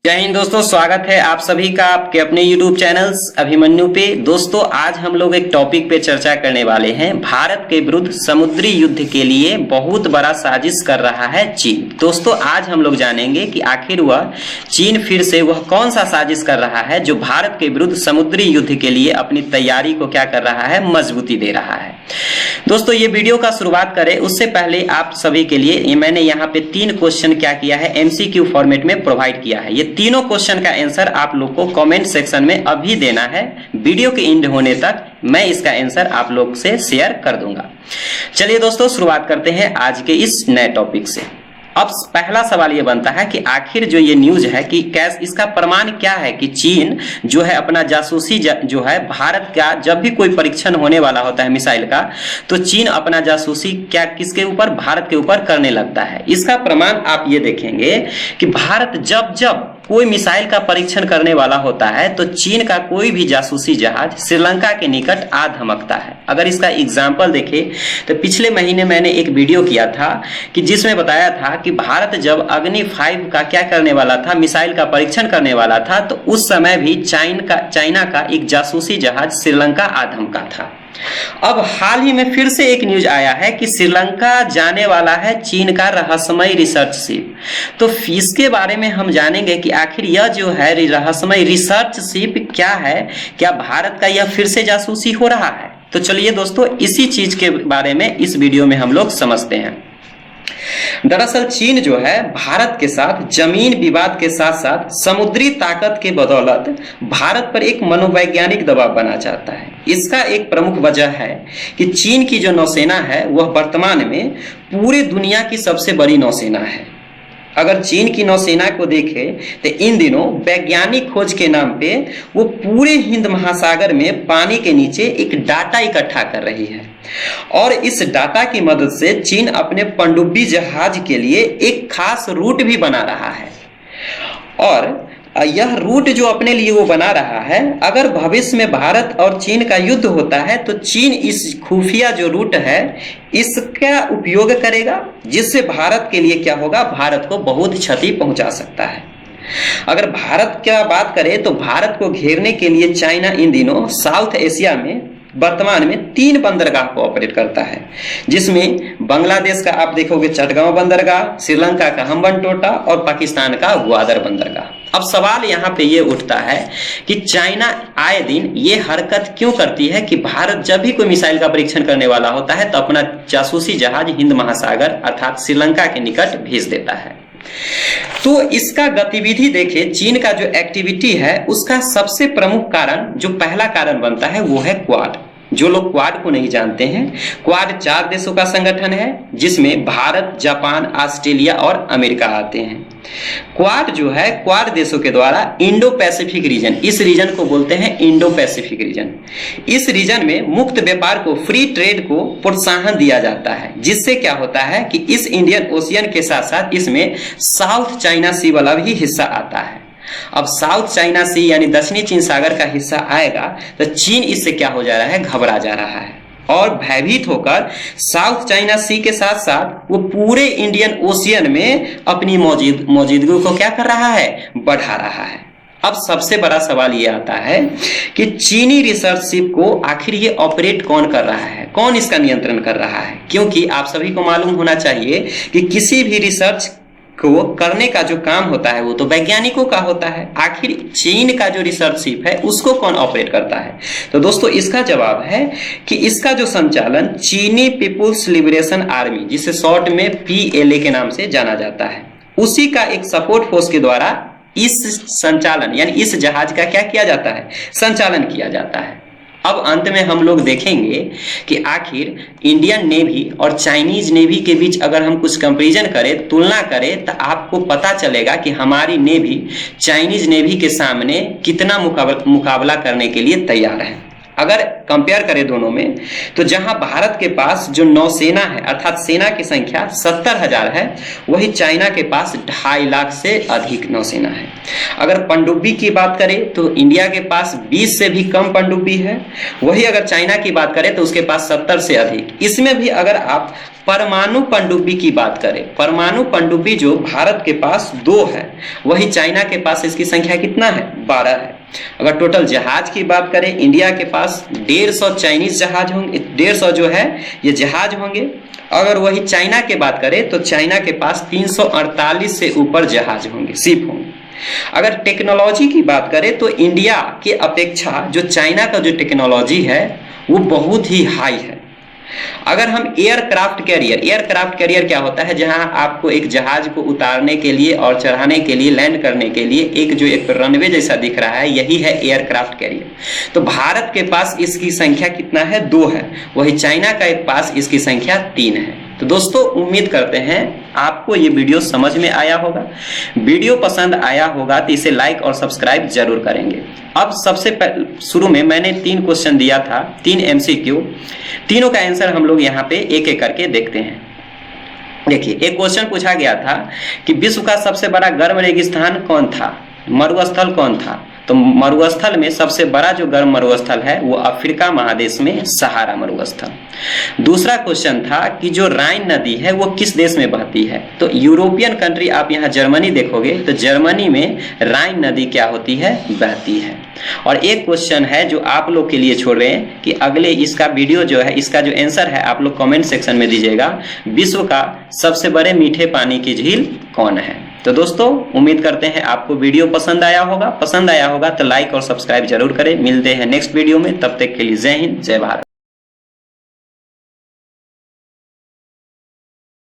जय हिंद दोस्तों, स्वागत है आप सभी का आपके अपने YouTube चैनल्स अभिमन्यु पे। दोस्तों आज हम लोग एक टॉपिक पे चर्चा करने वाले हैं। भारत के विरुद्ध समुद्री युद्ध के लिए बहुत बड़ा साजिश कर रहा है चीन। दोस्तों आज हम लोग जानेंगे कि आखिर वह चीन फिर से वह कौन सा साजिश कर रहा है जो भारत के विरुद्ध समुद्री युद्ध के लिए अपनी तैयारी को क्या कर रहा है, मजबूती दे रहा है। दोस्तों ये वीडियो का शुरुआत करें उससे पहले आप सभी के लिए मैंने यहाँ पे 3 क्वेश्चन क्या किया है, MCQ फॉर्मेट में प्रोवाइड किया है। ये तीनों क्वेश्चन का आंसर आप लोग को कमेंट सेक्शन में अभी देना है। वीडियो के एंड होने तक मैं इसका आंसर आप लोग से शेयर कर दूंगा। चलिए दोस्तों शुरुआत करते हैं आज के इस नए टॉपिक से। अब पहला सवाल ये बनता है कि आखिर जो ये न्यूज है कि कैसे इसका प्रमाण क्या है कि चीन जो है अपना जासूसी जो है भारत का जब भी कोई परीक्षण होने वाला होता है मिसाइल का, तो चीन अपना जासूसी क्या किसके ऊपर, भारत के ऊपर करने लगता है। इसका प्रमाण आप ये देखेंगे कि भारत जब जब कोई मिसाइल का परीक्षण करने वाला होता है तो चीन का कोई भी जासूसी जहाज श्रीलंका के निकट आ धमकता है। अगर इसका एग्जाम्पल देखें तो पिछले महीने मैंने एक वीडियो किया था कि जिसमें बताया था कि भारत जब अग्नि 5 का क्या करने वाला था, मिसाइल का परीक्षण करने वाला था, तो उस समय भी चाइना का एक जासूसी जहाज श्रीलंका आ धमका था। अब हाल ही में फिर से एक न्यूज आया है कि श्रीलंका जाने वाला है चीन का रहस्यमय रिसर्च शिप। तो इसके बारे में हम जानेंगे कि आखिर यह जो है रहस्यमय रिसर्च शिप क्या है, क्या भारत का यह फिर से जासूसी हो रहा है। तो चलिए दोस्तों इसी चीज के बारे में इस वीडियो में हम लोग समझते हैं। दरअसल चीन जो है भारत के साथ जमीन विवाद के साथ साथ समुद्री ताकत के बदौलत भारत पर एक मनोवैज्ञानिक दबाव बना चाहता है। इसका एक प्रमुख वजह है कि चीन की जो नौसेना है वह वर्तमान में पूरी दुनिया की सबसे बड़ी नौसेना है। अगर चीन की नौसेना को देखें तो इन दिनों वैज्ञानिक खोज के नाम पे वो पूरे हिंद महासागर में पानी के नीचे एक डाटा इकट्ठा कर रही है और इस डाटा की मदद से चीन अपने पनडुब्बी जहाज के लिए एक खास रूट भी बना रहा है। और यह रूट जो अपने लिए वो बना रहा है, अगर भविष्य में भारत और चीन का युद्ध होता है तो चीन इस खुफिया जो रूट है इसका उपयोग करेगा, जिससे भारत के लिए क्या होगा, भारत को बहुत क्षति पहुंचा सकता है। अगर भारत की बात करें तो भारत को घेरने के लिए चाइना इन दिनों साउथ एशिया में वर्तमान में 3 बंदरगाह को ऑपरेट करता है, जिसमें बांग्लादेश का आप देखोगे चटगांव बंदरगाह, श्रीलंका का हम्बनटोटा और पाकिस्तान का ग्वादर बंदरगाह। अब सवाल यहाँ पे ये उठता है कि चाइना आए दिन ये हरकत क्यों करती है कि भारत जब भी कोई मिसाइल का परीक्षण करने वाला होता है तो अपना जासूसी जहाज हिंद महासागर अर्थात श्रीलंका के निकट भेज देता है। तो इसका गतिविधि देखें, चीन का जो एक्टिविटी है उसका सबसे प्रमुख कारण जो पहला कारण बनता है वो है क्वाड। जो लोग क्वाड को नहीं जानते हैं, क्वाड 4 देशों का संगठन है जिसमें भारत, जापान, ऑस्ट्रेलिया और अमेरिका आते हैं। क्वाड जो है क्वाड देशों के द्वारा इंडो पैसिफिक रीजन, इस रीजन को बोलते हैं इंडो पैसिफिक रीजन। इस रीजन में मुक्त व्यापार को, फ्री ट्रेड को प्रोत्साहन दिया जाता है, जिससे क्या होता है कि इस इंडियन ओशियन के साथ साथ इसमें साउथ चाइना सी वाला भी हिस्सा आता है। अब साउथ चाइना सी यानी दक्षिणी चीन सागर का हिस्सा आएगा तो चीन इससे क्या हो जा रहा है, घबरा जा रहा है और भयभीत होकर साउथ चाइना सी के साथ साथ वो पूरे इंडियन ओशियन में अपनी मौजूदगी को क्या कर रहा है, बढ़ा रहा है। अब सबसे बड़ा सवाल ये आता है कि चीनी रिसर्च शिप को आखिर ये ऑपरेट कौन कर रहा है, कौन इसका नियंत्रण कर रहा है। क्योंकि आप सभी को मालूम होना चाहिए कि किसी भी रिसर्च को करने का जो काम होता है वो तो वैज्ञानिकों का होता है। आखिर चीन का जो रिसर्च शिप है उसको कौन ऑपरेट करता है। तो दोस्तों इसका जवाब है कि इसका जो संचालन चीनी पीपुल्स लिबरेशन आर्मी, जिसे शॉर्ट में PLA के नाम से जाना जाता है, उसी का एक सपोर्ट फोर्स के द्वारा इस संचालन यानी इस जहाज का क्या किया जाता है, संचालन किया जाता है। अब अंत में हम लोग देखेंगे कि आखिर इंडियन नेवी और चाइनीज नेवी के बीच अगर हम कुछ कंपैरिजन करें, तुलना करें, तो आपको पता चलेगा कि हमारी नेवी चाइनीज नेवी के सामने कितना मुकाबला करने के लिए तैयार है। अगर कंपेयर करें दोनों में तो जहां भारत के पास जो नौसेना है अर्थात सेना की संख्या 70,000 है, वही चाइना के पास 2.5 लाख से अधिक नौसेना है। अगर पनडुब्बी की बात करें तो इंडिया के पास 20 से भी कम पनडुब्बी है, वही अगर चाइना की बात करें तो उसके पास 70 से अधिक। इसमें भी अगर आप परमाणु पनडुब्बी की बात करें, परमाणु पनडुब्बी जो भारत के पास 2 है, वही चाइना के पास इसकी संख्या कितना है? 12 है। अगर टोटल जहाज की बात करें, इंडिया के पास 150 चाइनीज जहाज होंगे, 150 जो है ये जहाज होंगे। अगर वही चाइना की बात करें तो चाइना के पास 348 से ऊपर जहाज होंगे, शिप होंगे। अगर टेक्नोलॉजी की बात करें तो इंडिया की अपेक्षा जो चाइना का जो टेक्नोलॉजी है वो बहुत ही हाई है। अगर हम एयरक्राफ्ट कैरियर क्या होता है? जहां आपको एक जहाज को उतारने के लिए और चढ़ाने के लिए, लैंड करने के लिए एक रनवे जैसा दिख रहा है, यही है एयरक्राफ्ट कैरियर। तो भारत के पास इसकी संख्या कितना है? 2 है। वही चाइना के पास इसकी संख्या 3 है। तो दोस्तों उम्मीद करते हैं आपको ये वीडियो समझ में आया होगा। वीडियो पसंद आया होगा तो इसे लाइक और सब्सक्राइब जरूर करेंगे। अब सबसे शुरू में मैंने 3 क्वेश्चन दिया था, 3 MCQ, तीनों का आंसर हम लोग यहाँ पे एक एक करके देखते हैं। देखिए, एक क्वेश्चन पूछा गया था कि विश्व का सबसे बड़ा गर्म रेगिस्तान कौन था, मरुस्थल कौन था? तो मरुस्थल में सबसे बड़ा जो गर्म मरुस्थल है वो अफ्रीका महादेश में सहारा मरुस्थल। दूसरा क्वेश्चन था कि जो राइन नदी है वो किस देश में बहती है? तो यूरोपियन कंट्री, आप यहाँ जर्मनी देखोगे तो जर्मनी में राइन नदी क्या होती है? बहती है। और एक क्वेश्चन है जो आप लोग के लिए छोड़ रहे हैं कि अगले इसका वीडियो जो है, इसका जो आंसर है आप लोग कमेंट सेक्शन में दीजिएगा, विश्व का सबसे बड़े मीठे पानी की झील कौन है? तो दोस्तों उम्मीद करते हैं आपको वीडियो पसंद आया होगा तो लाइक और सब्सक्राइब जरूर करें। मिलते हैं नेक्स्ट वीडियो में, तब तक के लिए जय हिंद, जय भारत।